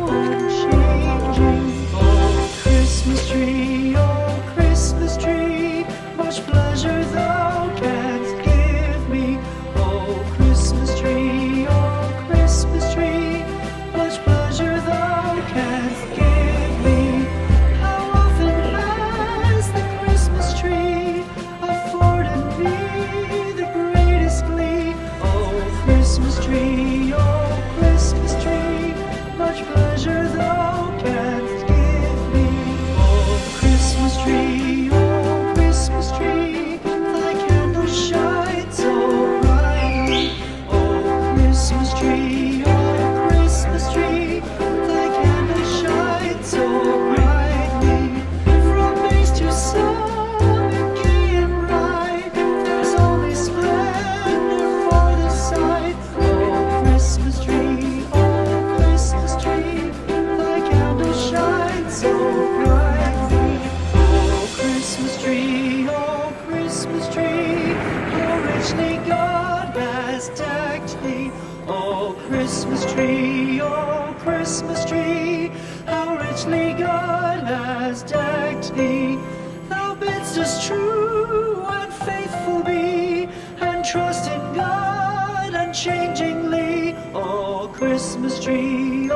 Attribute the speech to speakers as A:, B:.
A: changing. Oh, Christmas tree, much pleasure thou canst give me. Oh, Christmas tree, much pleasure thou canst give me. How often has the Christmas tree afforded me the greatest glee? Oh, Christmas tree, much pleasure thou canst give me. Oh, Christmas tree, thy candle shines so brightly. Oh, Christmas tree, thy candle shines so brightly. From base to summit, gay and bright, there's only splendor for the sight. Oh, Christmas tree, thy candle shines so brightly. Oh, Christmas tree, how richly God has decked thee. Oh, Christmas tree, how richly God has decked thee. Thou bidst us true and faithful be, and trust in God unchangingly. Oh, Christmas tree,